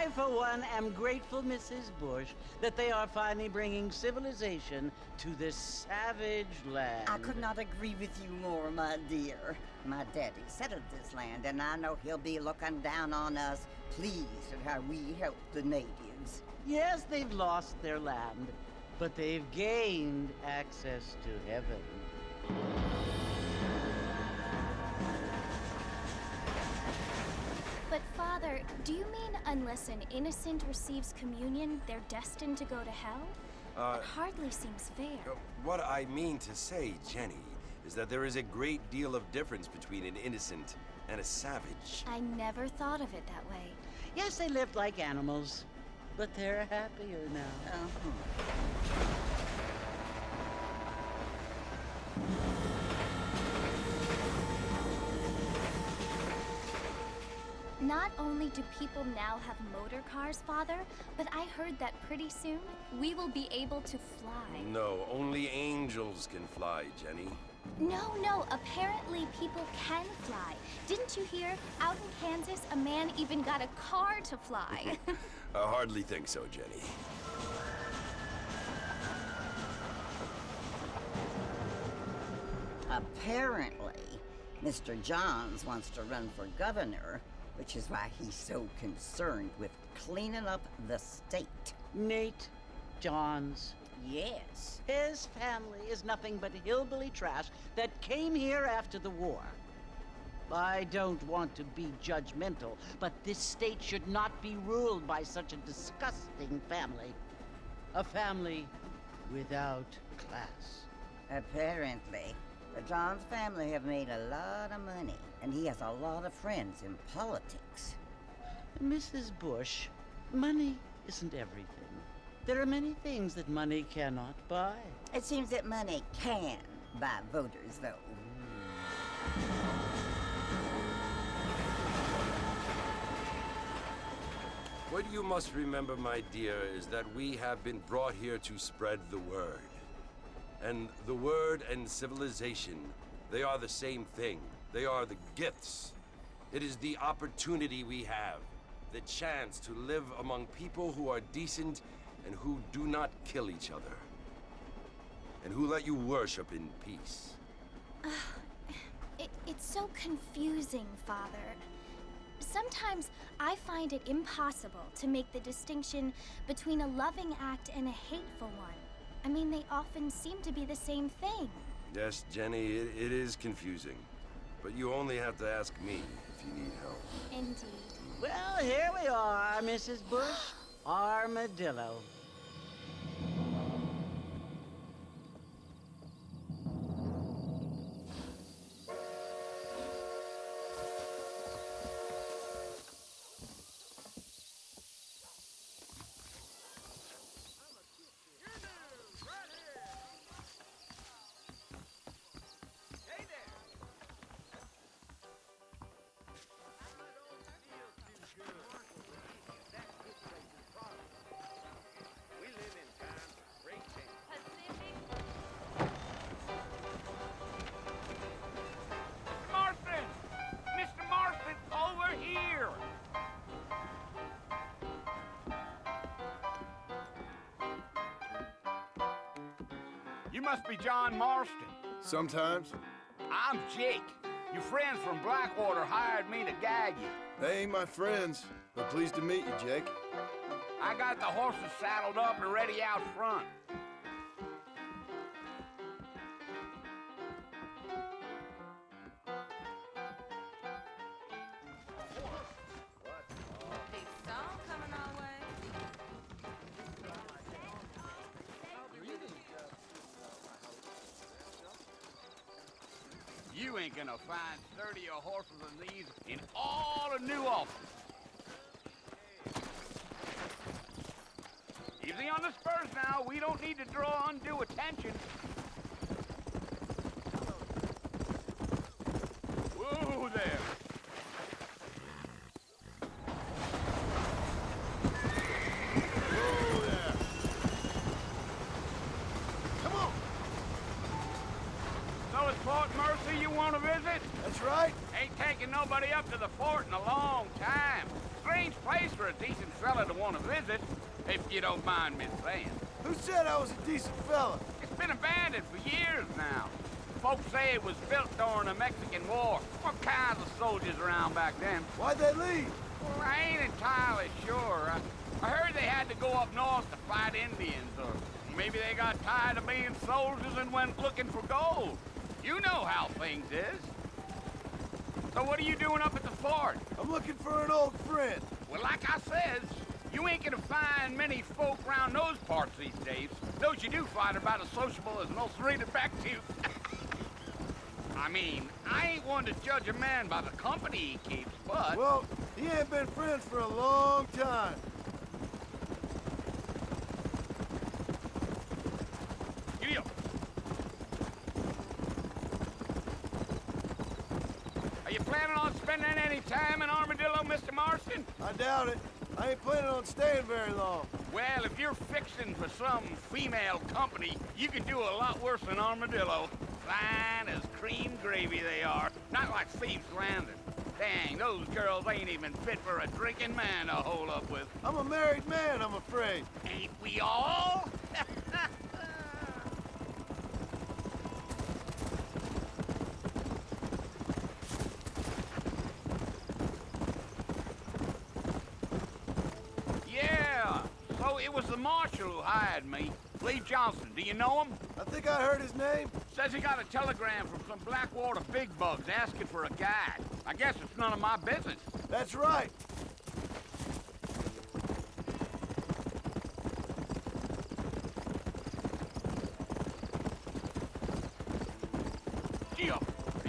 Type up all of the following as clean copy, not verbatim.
I, for one, am grateful, Mrs. Bush, that they are finally bringing civilization to this savage land. I could not agree with you more, my dear. My daddy settled this land, and I know he'll be looking down on us, pleased at how we help the natives. Yes, they've lost their land, but they've gained access to heaven. But Father, do you mean unless an innocent receives communion, they're destined to go to hell? That hardly seems fair. What I mean to say, Jenny, is that there is a great deal of difference between an innocent and a savage. I never thought of it that way. Yes, they lived like animals, but they're happier now. Not only do people now have motor cars, Father, but I heard that pretty soon we will be able to fly. No, only angels can fly, Jenny. No, apparently people can fly. Didn't you hear? Out in Kansas, a man even got a car to fly. I hardly think so, Jenny. Apparently, Mr. Johns wants to run for governor, which is why he's so concerned with cleaning up the state. Nate Johns. Yes. His family is nothing but hillbilly trash that came here after the war. I don't want to be judgmental, but this state should not be ruled by such a disgusting family. A family without class. Apparently. The Johns family have made a lot of money, and he has a lot of friends in politics. Mrs. Bush, money isn't everything. There are many things that money cannot buy. It seems that money can buy voters, though. What you must remember, my dear, is that we have been brought here to spread the word. And the word and civilization, they are the same thing. They are the gifts. It is the opportunity we have, the chance to live among people who are decent and who do not kill each other, and who let you worship in peace. It's so confusing, Father. Sometimes I find it impossible to make the distinction between a loving act and a hateful one. I mean, they often seem to be the same thing. Yes, Jenny, it is confusing. But you only have to ask me if you need help. Indeed. Well, here we are, Mrs. Bush. Armadillo. You must be John Marston. Sometimes. I'm Jake. Your friends from Blackwater hired me to gag you. They ain't my friends, but pleased to meet you, Jake. I got the horses saddled up and ready out front. You ain't gonna find sturdier horses than these in all of New Ulster. Easy on the spurs now. We don't need to draw undue attention. Whoa there. Whoa there. Come on. So it's Fort Mercy you want to visit? That's right. Ain't taking nobody up to the fort in a long time. strange place for a decent fella to want to visit, if you don't mind me saying. Who said I was a decent fella? It's been abandoned for years now. Folks say it was built during the Mexican War. All kinds of soldiers around back then. Why'd they leave? Well, I ain't entirely sure. I heard they had to go up north to fight Indians, or maybe they got tired of being soldiers and went looking for gold. You know how things is. So what are you doing up at the fort? I'm looking for an old friend. Well, like I says, you ain't gonna find many folk around those parts these days. Those you do find are about as sociable as most reading back to you. I mean, I ain't one to judge a man by the company he keeps, but... Well, he ain't been friends for a long time. Giddy up. Are you planning on spending any time in Armadillo, Mr. Marston? I doubt it. I ain't planning on staying very long. Well, if you're fixing for some female company, you can do a lot worse than Armadillo. Fine as cream gravy they are, not like Thieves' Landing. Dang, those girls ain't even fit for a drinking man to hole up with. I'm a married man, I'm afraid. Ain't we all? Yeah, so it was the marshal who hired me. Lee Johnson, do you know him? I think I heard his name. Says he got a telegram from some Blackwater big bugs asking for a guide. I guess it's none of my business. That's right. Gio,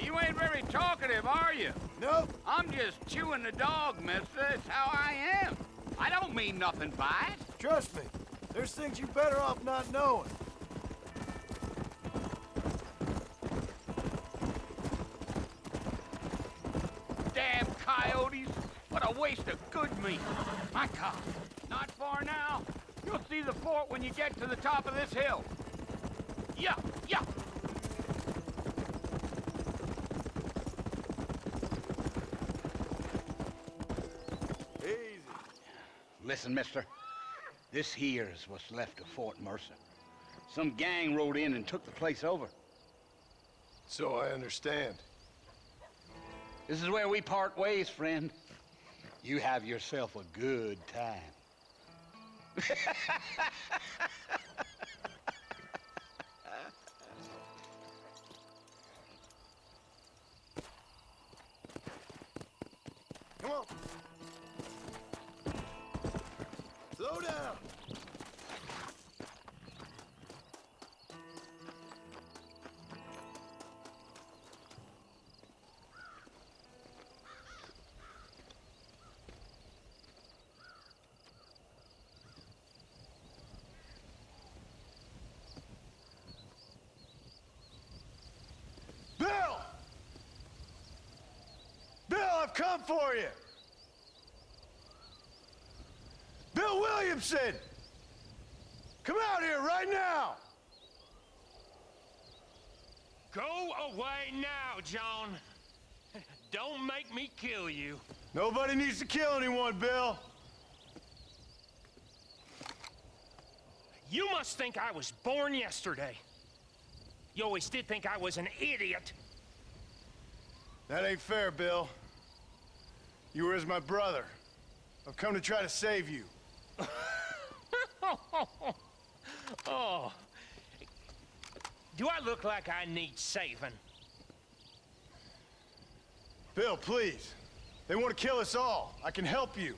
you ain't very talkative, are you? Nope. I'm just chewing the dog, mister. It's how I am. I don't mean nothing by it. Trust me. There's things you better off not knowing. Damn coyotes. What a waste of good meat. My God. Not far now. You'll see the fort when you get to the top of this hill. Yeah, yeah. Easy. Listen, mister. This here is what's left of Fort Mercer. Some gang rode in and took the place over. So I understand. This is where we part ways, friend. You have yourself a good time. Come on. Slow down. Bill! Bill, I've come for you! Bill Williamson! Come out here right now! Go away now, John. Don't make me kill you. Nobody needs to kill anyone, Bill. You must think I was born yesterday. You always did think I was an idiot. That ain't fair, Bill. You were as my brother. I've come to try to save you. Oh. Do I look like I need saving? Bill, please. They want to kill us all. I can help you.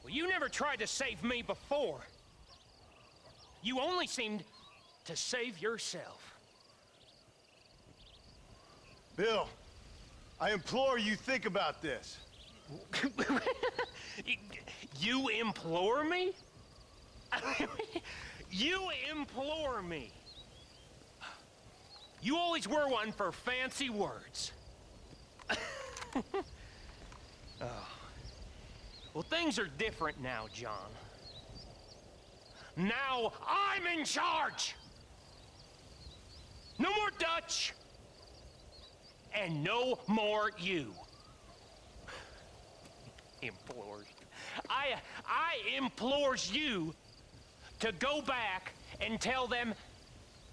Well, you never tried to save me before. You only seemed to save yourself. Bill, I implore you think about this. You implore me? You implore me. You always were one for fancy words. Oh. Well, things are different now, John. Now I'm in charge! No more Dutch! And no more you. Implores. I implores you to go back and tell them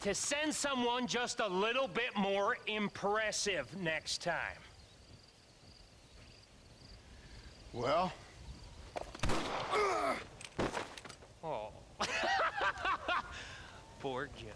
to send someone just a little bit more impressive next time. Well? Oh. Poor John.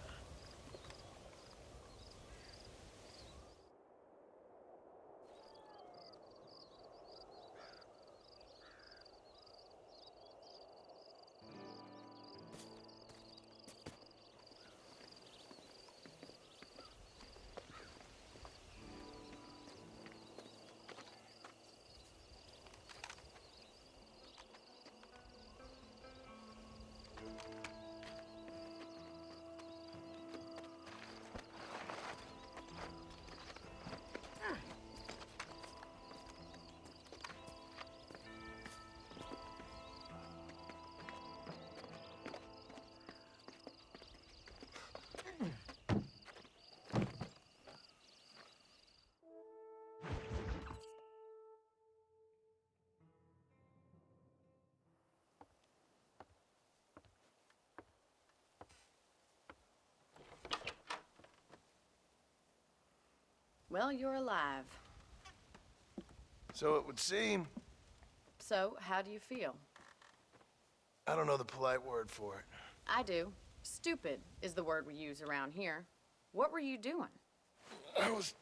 Well, you're alive. So it would seem. So, how do you feel? I don't know the polite word for it. I do. Stupid is the word we use around here. What were you doing? I was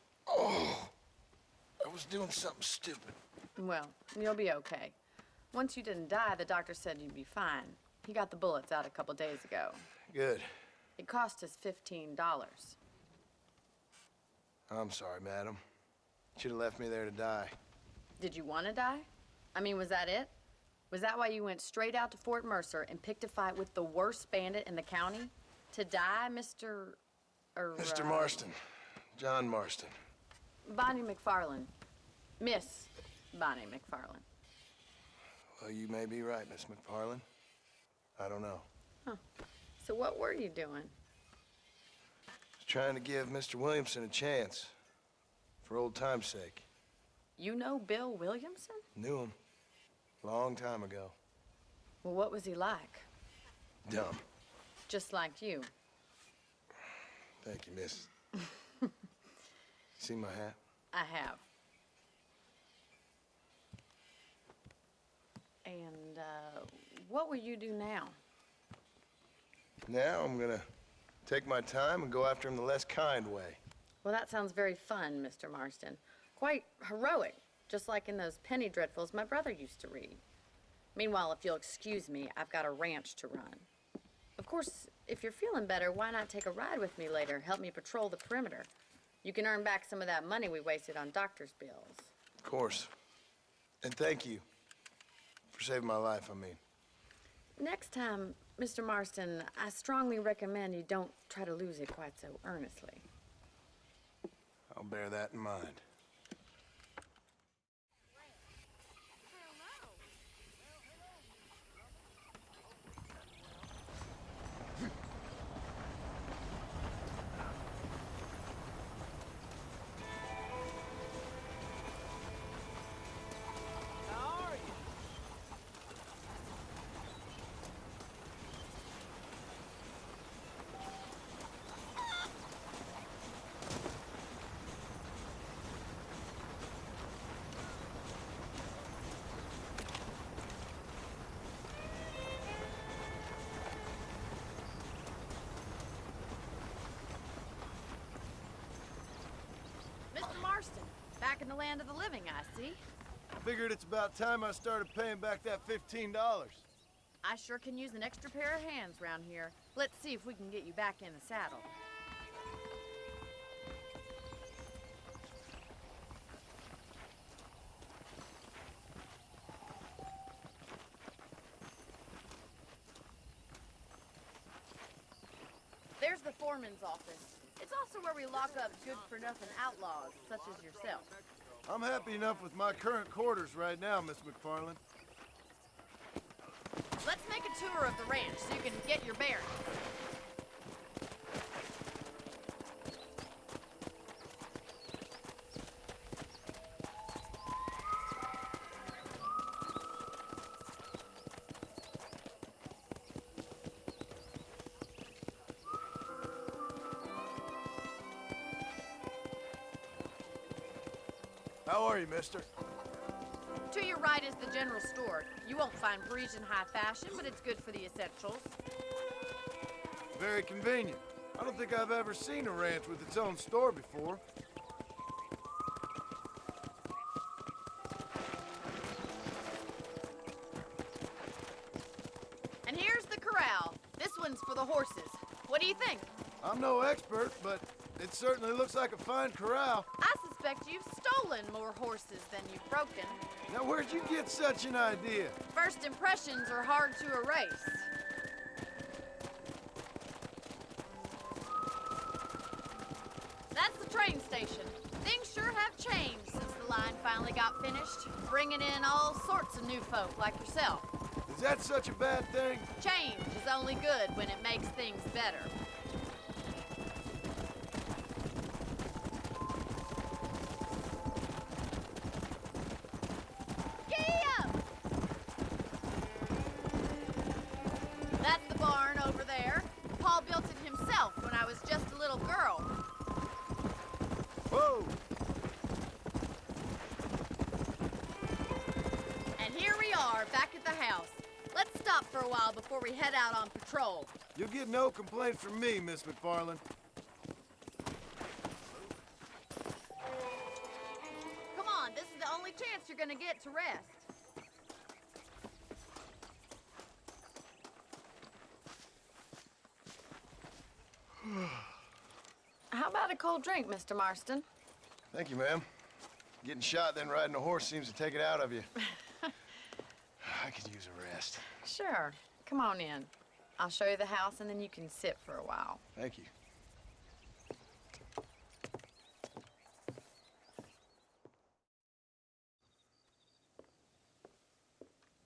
doing something stupid. Well, you'll be okay. Once you didn't die, the doctor said you'd be fine. He got the bullets out a couple days ago. Good. It cost us $15. I'm sorry, madam. Should have left me there to die. Did you want to die? I mean, was that it? Was that why you went straight out to Fort Mercer and picked a fight with the worst bandit in the county? To die, Mr. Mr. Marston. John Marston. Bonnie McFarland. Miss Bonnie McFarland. Well, you may be right, Miss McFarland. I don't know. Huh. So what were you doing? Just trying to give Mr. Williamson a chance. For old time's sake. You know Bill Williamson? Knew him. Long time ago. Well, what was he like? Dumb. Just like you. Thank you, miss. See my hat? I have. And, what will you do now? Now I'm gonna take my time and go after him the less kind way. Well, that sounds very fun, Mr. Marston. Quite heroic, just like in those penny dreadfuls my brother used to read. Meanwhile, if you'll excuse me, I've got a ranch to run. Of course, if you're feeling better, why not take a ride with me later? Help me patrol the perimeter. You can earn back some of that money we wasted on doctor's bills. Of course. And thank you for saving my life, I mean. Next time, Mr. Marston, I strongly recommend you don't try to lose it quite so earnestly. I'll bear that in mind. Mr. Marston, back in the land of the living, I see. Figured it's about time I started paying back that $15. I sure can use an extra pair of hands around here. Let's see if we can get you back in the saddle. There's the foreman's office. It's also where we lock up good-for-nothing outlaws, such as yourself. I'm happy enough with my current quarters right now, Miss McFarland. Let's make a tour of the ranch so you can get your bearings. How are you, mister? To your right is the general store. You won't find Parisian high fashion, but it's good for the essentials. Very convenient. I don't think I've ever seen a ranch with its own store before. And here's the corral. This one's for the horses. What do you think? I'm no expert, but it certainly looks like a fine corral. I suspect you've stolen more horses than you've broken. Now, where'd you get such an idea? First impressions are hard to erase. That's the train station. Things sure have changed since the line finally got finished, bringing in all sorts of new folk like yourself. Is that such a bad thing? Change is only good when it makes things better. That's the barn over there. Paul built it himself when I was just a little girl. Whoa! And here we are, back at the house. Let's stop for a while before we head out on patrol. You'll get no complaint from me, Miss McFarland. Come on, this is the only chance you're gonna get to rest. How about a cold drink, Mr. Marston? Thank you, ma'am. Getting shot, then riding a horse seems to take it out of you. I could use a rest. Sure. Come on in. I'll show you the house, and then you can sit for a while. Thank you.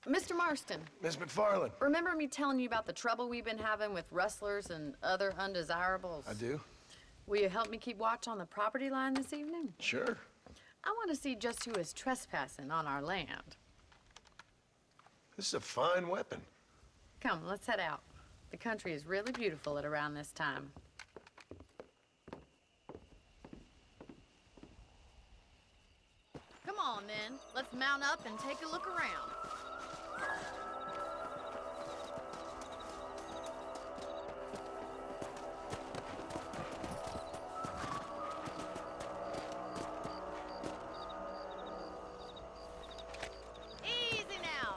Mr. Marston, Miss McFarland. remember me telling you about the trouble we've been having with rustlers and other undesirables? I do? Will you help me keep watch on the property line this evening? Sure. I want to see just who is trespassing on our land. This is a fine weapon. Come, let's head out. The country is really beautiful at around this time. Come on, then. Let's mount up and take a look around. Easy now.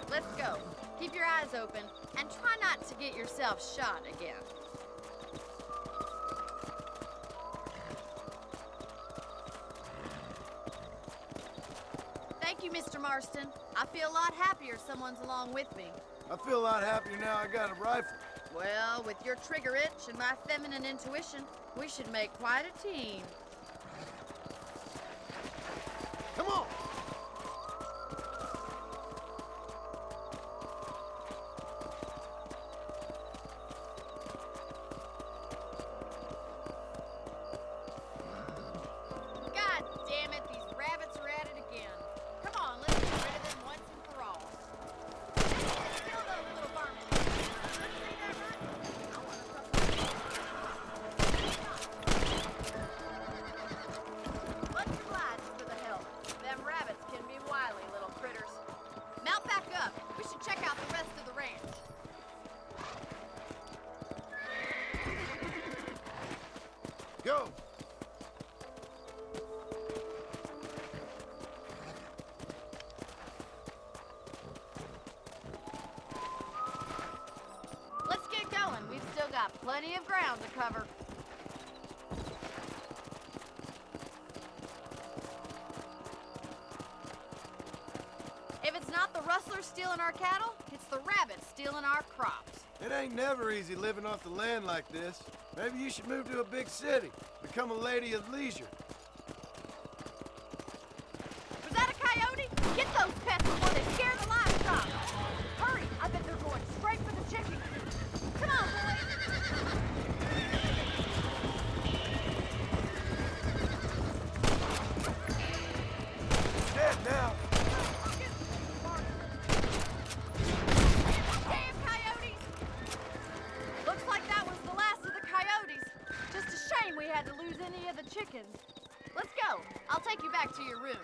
Let's go. Keep your eyes open and try not to get yourself shot again. Thank you, Mr. Marston. I feel a lot happier someone's along with me. I feel a lot happier now I got a rifle. Well, with your trigger itch and my feminine intuition, we should make quite a team. Come on! God damn it, these rabbits are at it again. Come on, let's get rid of them once and for all. Kill those little varmints. Much obliged for the help. Them rabbits can be wily little critters. Mount back up. We should check out the rest of the ranch. Go! Let's get going. We've still got plenty of ground to cover. If it's not the rustlers stealing our cattle, it's the rabbits stealing our crops. It ain't never easy living off the land like this. Maybe you should move to a big city. Become a lady of leisure. Was that a coyote? Get those pests before they scare the livestock. Hurry, I bet they're going straight for the chicken. Come on, boys. Dead now. Damn coyotes! Looks like that was the last of the coyotes. Just a shame we had to lose any of the chickens. Let's go. go. I'll take you back to your room.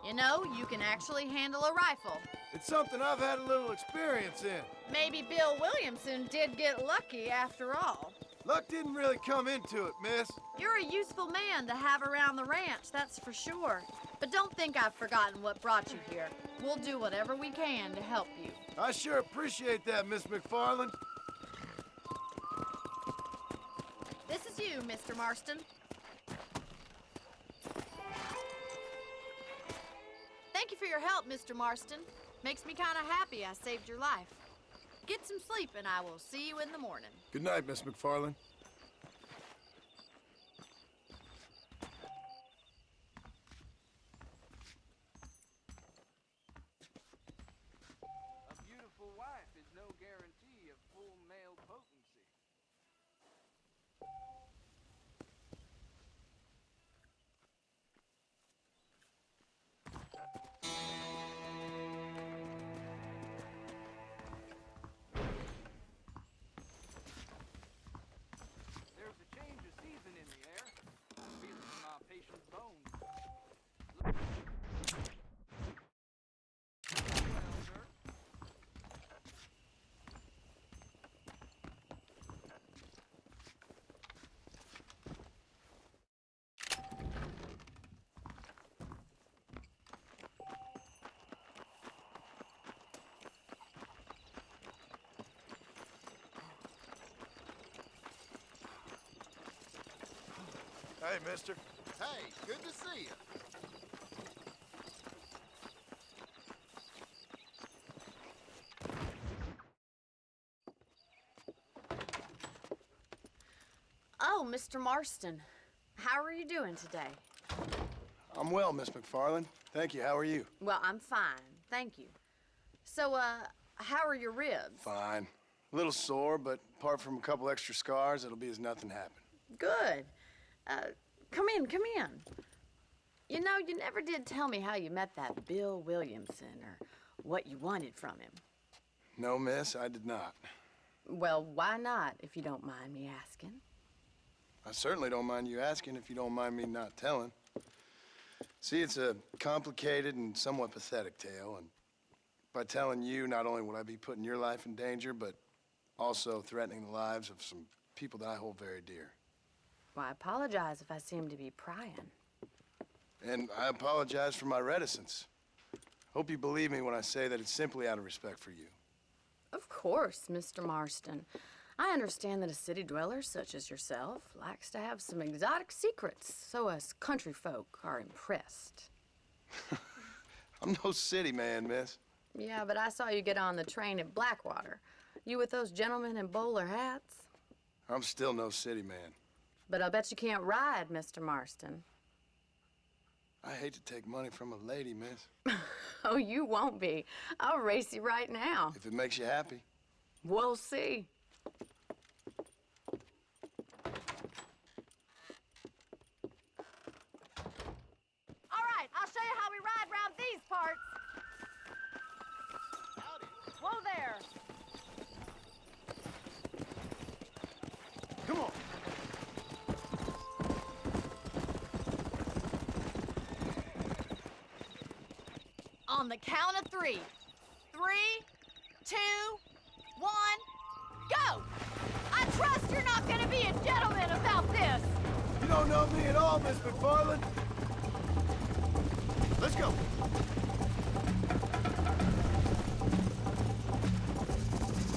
You know, you can actually handle a rifle. It's something I've had a little experience in. Maybe Bill Williamson did get lucky after all. Luck didn't really come into it, miss. You're a useful man to have around the ranch, that's for sure. But don't think I've forgotten what brought you here. We'll do whatever we can to help you. I sure appreciate that, Miss McFarland. This is you, Mr. Marston. Thank you for your help, Mr. Marston. Makes me kind of happy I saved your life. Get some sleep and I will see you in the morning. Good night, Miss McFarland. A beautiful wife is no guarantee of full male potency. There's a change of season in the air. I feel it in my patient's bones. Well, sir. Hey, mister. Hey, good to see you. Oh, Mr. Marston. How are you doing today? I'm well, Miss McFarland. Thank you. How are you? Well, I'm fine, thank you. So, how are your ribs? Fine. A little sore, but apart from a couple extra scars, it'll be as nothing happened. Good. Come in, come in. You know, you never did tell me how you met that Bill Williamson or what you wanted from him. No, miss, I did not. Well, why not, if you don't mind me asking? I certainly don't mind you asking if you don't mind me not telling. See, it's a complicated and somewhat pathetic tale, and by telling you, not only would I be putting your life in danger, but also threatening the lives of some people that I hold very dear. Well, I apologize if I seem to be prying. And I apologize for my reticence. Hope you believe me when I say that it's simply out of respect for you. Of course, Mr. Marston. I understand that a city dweller such as yourself likes to have some exotic secrets, so us country folk are impressed. I'm no city man, miss. Yeah, but I saw you get on the train at Blackwater. You with those gentlemen in bowler hats? I'm still no city man. But I'll bet you can't ride, Mr. Marston. I hate to take money from a lady, miss. Oh, you won't be. I'll race you right now. If it makes you happy. We'll see. All right, I'll show you how we ride round these parts. Howdy. Whoa there. Come on. On the count of 3. 3, 2, 1, go! I trust you're not gonna be a gentleman about this. You don't know me at all, Miss McFarland. Let's go.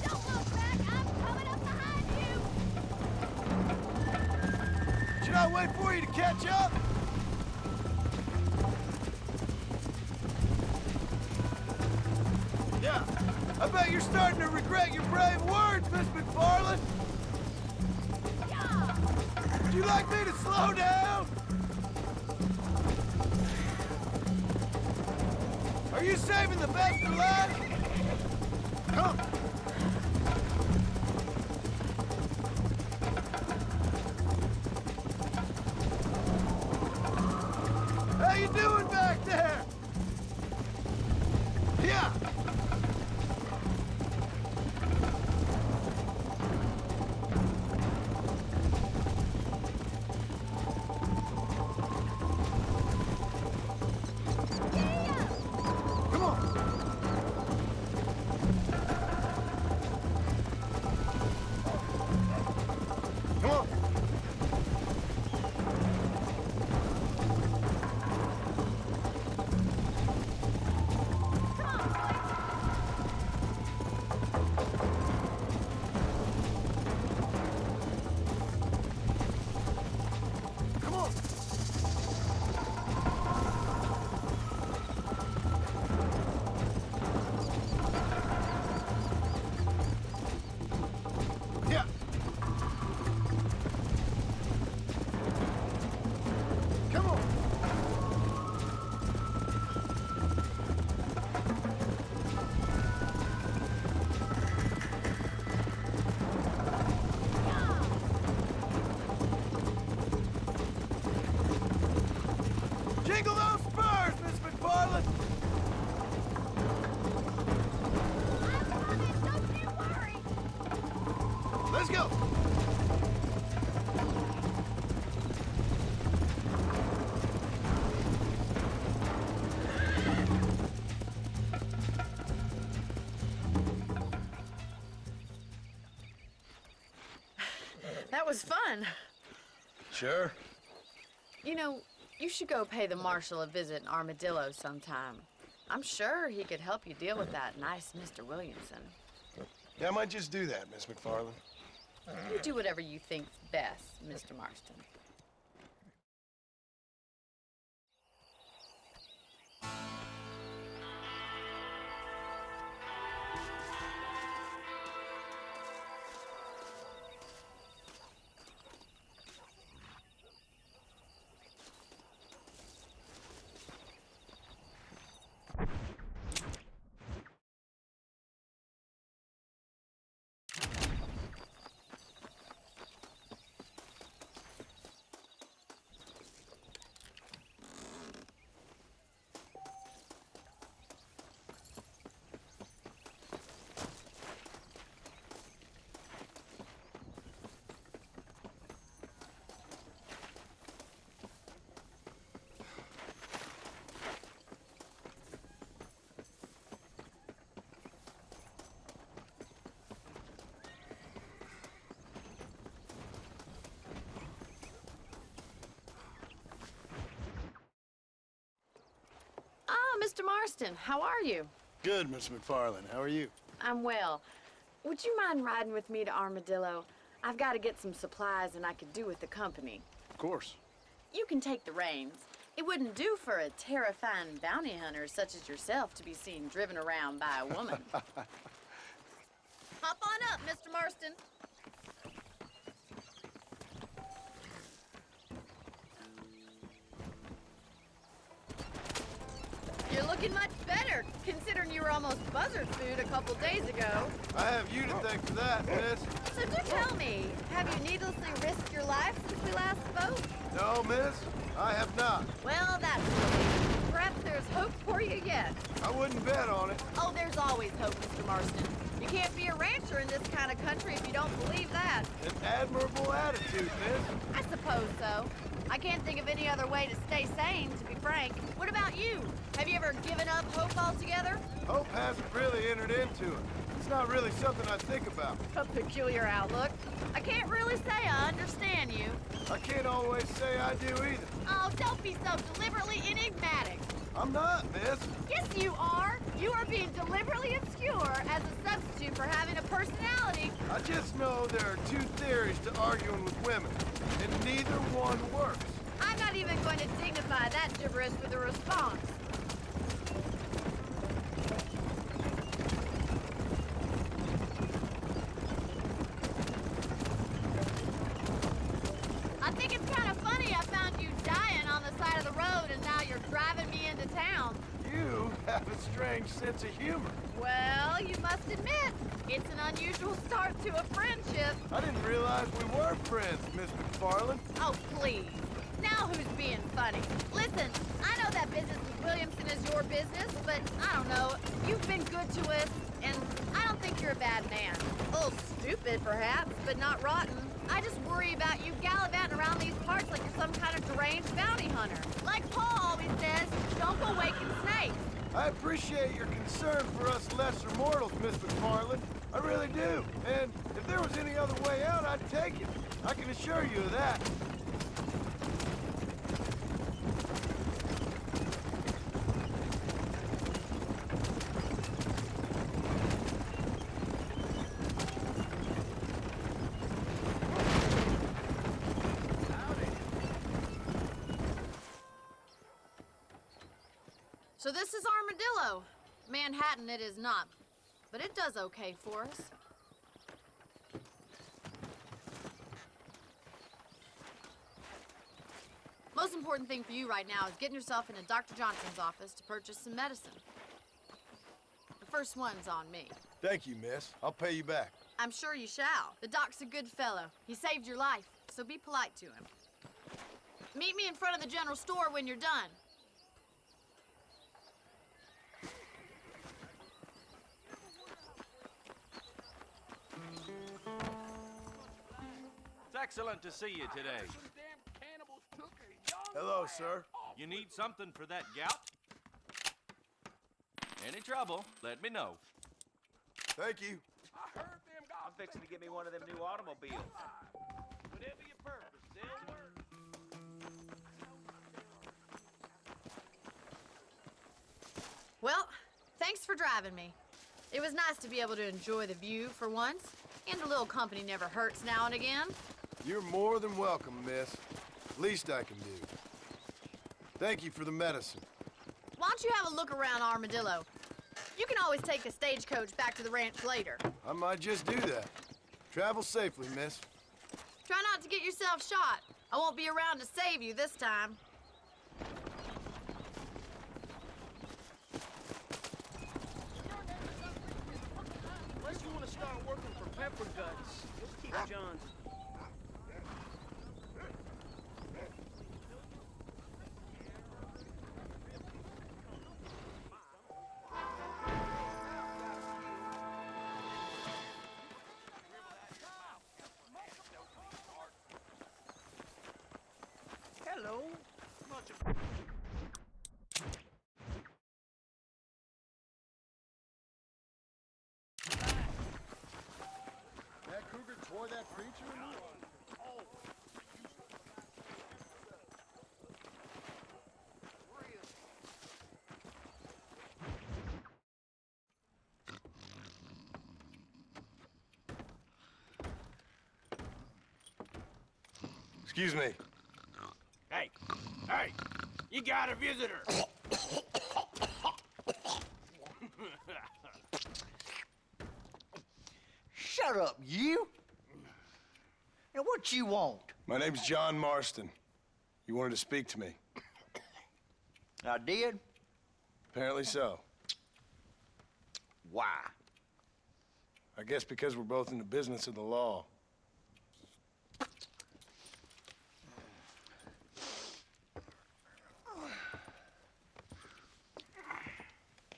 Don't look back! I'm coming up behind you! Should I wait for you to catch up? Yeah, I bet you're starting to regret your brave words, Miss McFarland. Yeah! Would you like me to slow down? Are you saving the best for last? Come. How you doing back there? Yeah. Let's go! That was fun. Sure. You know, you should go pay the marshal a visit in Armadillo sometime. I'm sure he could help you deal with that nice Mr. Williamson. Yeah, I might just do that, Miss McFarland. You do whatever you think's best, Mr. Marston. Mr. Marston, how are you? Good, Miss McFarland. How are you? I'm well. Would you mind riding with me to Armadillo? I've got to get some supplies and I could do with the company. Of course. You can take the reins. It wouldn't do for a terrifying bounty hunter such as yourself to be seen driven around by a woman. Hop on up, Mr. Marston. You're looking much better, considering you were almost buzzard food a couple days ago. I have you to thank for that, miss. So do tell me, have you needlessly risked your life since we last spoke? No, miss, I have not. Well, that's good. Perhaps there's hope for you yet. I wouldn't bet on it. Oh, there's always hope, Mr. Marston. You can't be a rancher in this kind of country if you don't believe that. An admirable attitude, miss. I suppose so. I can't think of any other way to stay sane, to be frank. What about you? Have you ever given up hope altogether? Hope hasn't really entered into it. It's not really something I think about. A peculiar outlook. I can't really say I understand you. I can't always say I do either. Oh, don't be so deliberately enigmatic. I'm not, miss. Yes, you are. You are being deliberately obscure as a substitute for having a personality. I just know there are two theories to arguing with women, and neither one works. I'm not even going to dignify that gibberish with a response. I think it's kind of funny I found you dying on the side of the road and now you're driving me into town. You have a strange sense of humor. Well, you must admit, it's an unusual start to a friendship. I didn't realize we were friends, Miss McFarland. Oh, please. Now who's being funny? Listen, I know that business with Williamson is your business, but I don't know. You've been good to us, and I don't think you're a bad man. A little stupid, perhaps, but not rotten. I just worry about you gallivanting around these parts like you're some kind of deranged bounty hunter. Like Paul always says, don't go waking snakes. I appreciate your concern for us lesser mortals, Miss McFarland. I really do. And if there was any other way out, I'd take it. I can assure you of that. So this is Armadillo. Manhattan it is not, but it does okay for us. Most important thing for you right now is getting yourself into Dr. Johnson's office to purchase some medicine. The first one's on me. Thank you, miss. I'll pay you back. I'm sure you shall. The doc's a good fellow. He saved your life, so be polite to him. Meet me in front of the general store when you're done. Excellent to see you today. Hello, sir. You need something for that gout? Any trouble, let me know. Thank you. I'm fixing to get me one of them new automobiles. Whatever your purpose, they'll work. Well, thanks for driving me. It was nice to be able to enjoy the view for once, and a little company never hurts now and again. You're more than welcome, miss. Least I can do. Thank you for the medicine. Why don't you have a look around Armadillo? You can always take the stagecoach back to the ranch later. I might just do that. Travel safely, miss. Try not to get yourself shot. I won't be around to save you this time. Unless you want to start working for Pepper Guts, let's keep John's. Hello. That cougar tore that preacher a new one. Excuse me. Hey, you got a visitor. Shut up, you! Now, what you want? My name's John Marston. You wanted to speak to me. I did? Apparently so. Why? I guess because we're both in the business of the law.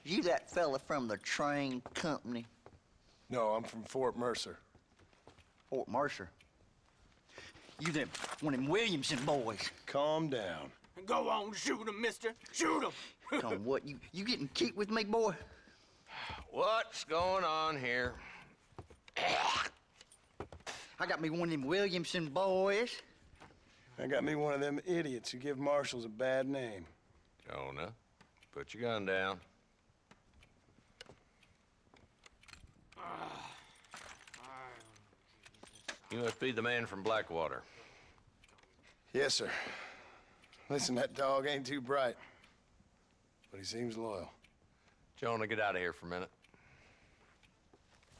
You that fella from the train company? No, I'm from Fort Mercer. Fort Mercer? You them one of them Williamson boys? Calm down. Go on, shoot him, mister. Shoot him. Come on, what, you getting kicked with me, boy? What's going on here? I got me one of them Williamson boys. I got me one of them idiots who give marshals a bad name. Jonah, put your gun down. You must be the man from Blackwater. Yes, sir. Listen, that dog ain't too bright, but he seems loyal. Jonah, get out of here for a minute.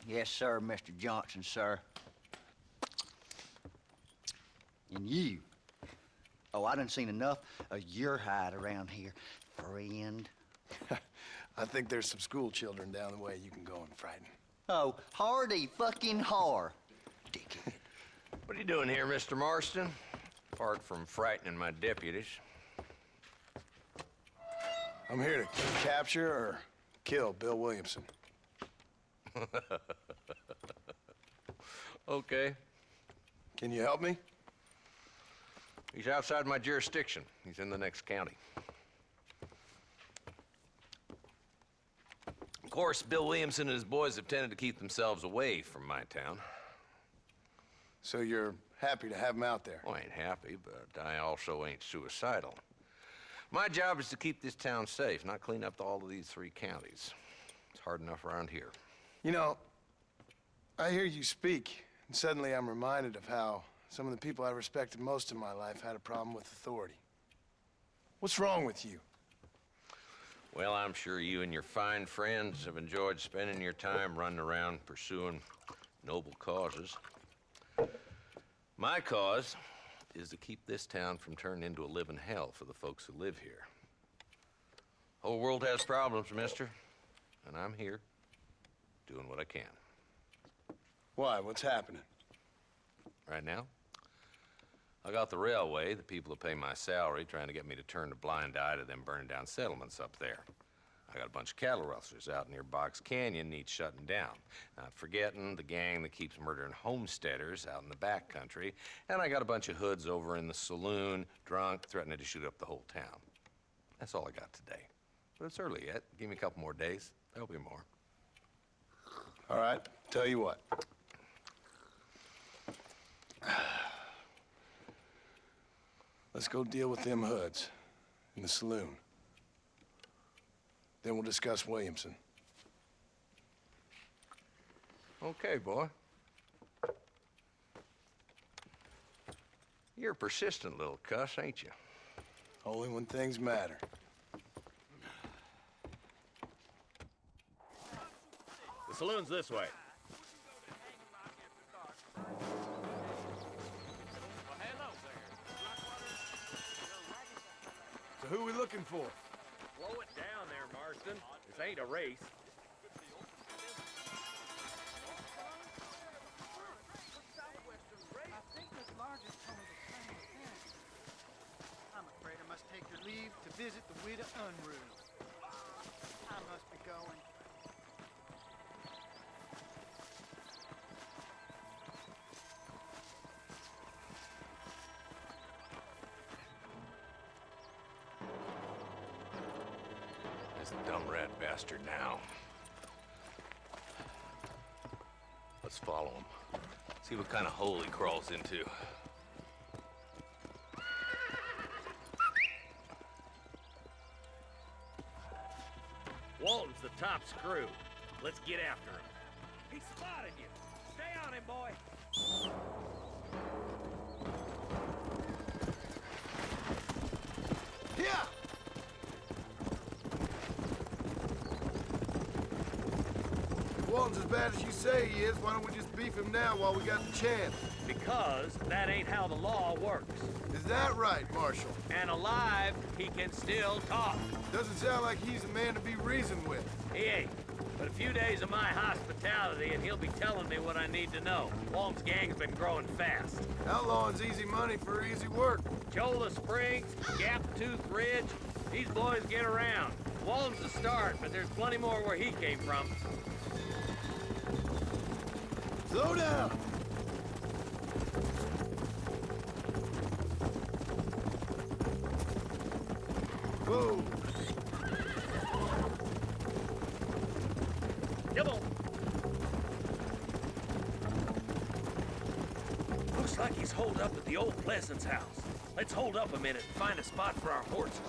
Yes, sir, Mr. Johnson, sir. And you. Oh, I done seen enough of your hide around here, friend. I think there's some school children down the way you can go and frighten. Oh, hardy fucking har. Dickhead. What are you doing here, Mr. Marston? Apart from frightening my deputies. I'm here to capture or kill Bill Williamson. Okay. Can you help me? He's outside my jurisdiction. He's in the next county. Of course, Bill Williamson and his boys have tended to keep themselves away from my town. So you're happy to have him out there? Well, I ain't happy, but I also ain't suicidal. My job is to keep this town safe, not clean up all of these 3 counties. It's hard enough around here. You know, I hear you speak, and suddenly I'm reminded of how some of the people I respected most in my life had a problem with authority. What's wrong with you? Well, I'm sure you and your fine friends have enjoyed spending your time running around pursuing noble causes. My cause is to keep this town from turning into a living hell for the folks who live here. Whole world has problems, mister, and I'm here doing what I can. Why? What's happening? Right now, I got the railway, the people who pay my salary, trying to get me to turn a blind eye to them burning down settlements up there. I got a bunch of cattle rustlers out near Box Canyon needs shutting down. Not forgetting the gang that keeps murdering homesteaders out in the back country. And I got a bunch of hoods over in the saloon, drunk, threatening to shoot up the whole town. That's all I got today. But it's early yet. Give me a couple more days. There'll be more. All right, tell you what. Let's go deal with them hoods in the saloon. Then we'll discuss Williamson. Okay, boy. You're a persistent little cuss, ain't you? Only when things matter. The saloon's this way. So who are we looking for? Slow it down there, Marston. This ain't a race. I'm afraid I must take your leave to visit the widow Unruh. I must be going. This dumb rat bastard now. Let's follow him. See what kind of hole he crawls into. Walton's the top screw. Let's get after him. He spotted you. Stay on him, boy. Yeah! If Walton's as bad as you say he is, why don't we just beef him now while we got the chance? Because that ain't how the law works. Is that right, Marshal? And alive, he can still talk. Doesn't sound like he's a man to be reasoned with. He ain't. But a few days of my hospitality and he'll be telling me what I need to know. Walton's gang's been growing fast. Outlawing's easy money for easy work. Cholla Springs, Gap Tooth Ridge, these boys get around. Walton's the start, but there's plenty more where he came from. Slow down! Whoa! Come on. Looks like he's holed up at the old Pleasance house. Let's hold up a minute and find a spot for our horses.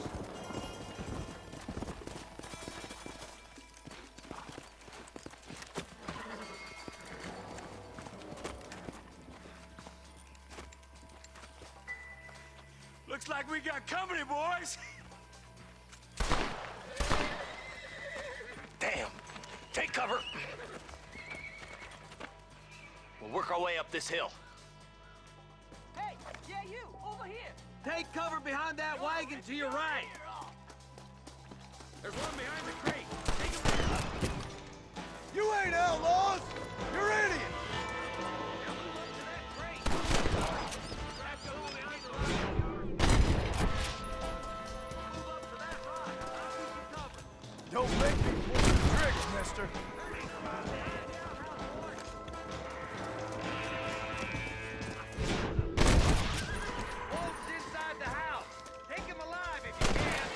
Looks like we got company, boys. Damn. Take cover. We'll work our way up this hill. Hey, yeah, you, over here. Take cover behind that wagon to your right. There's one behind the creek. Take him there. You ain't outlaws! You're idiots! Don't make me pull the trigger, mister. Wolf's inside the house. Take him alive if you can.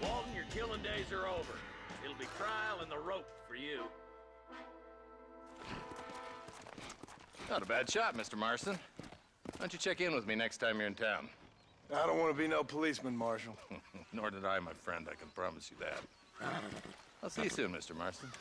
Walton, your killing days are over. It'll be trial and the rope for you. Not a bad shot, Mr. Marston. Why don't you check in with me next time you're in town? I don't want to be no policeman, Marshal. Nor did I, my friend. I can promise you that. I'll see you soon, Mr. Marston.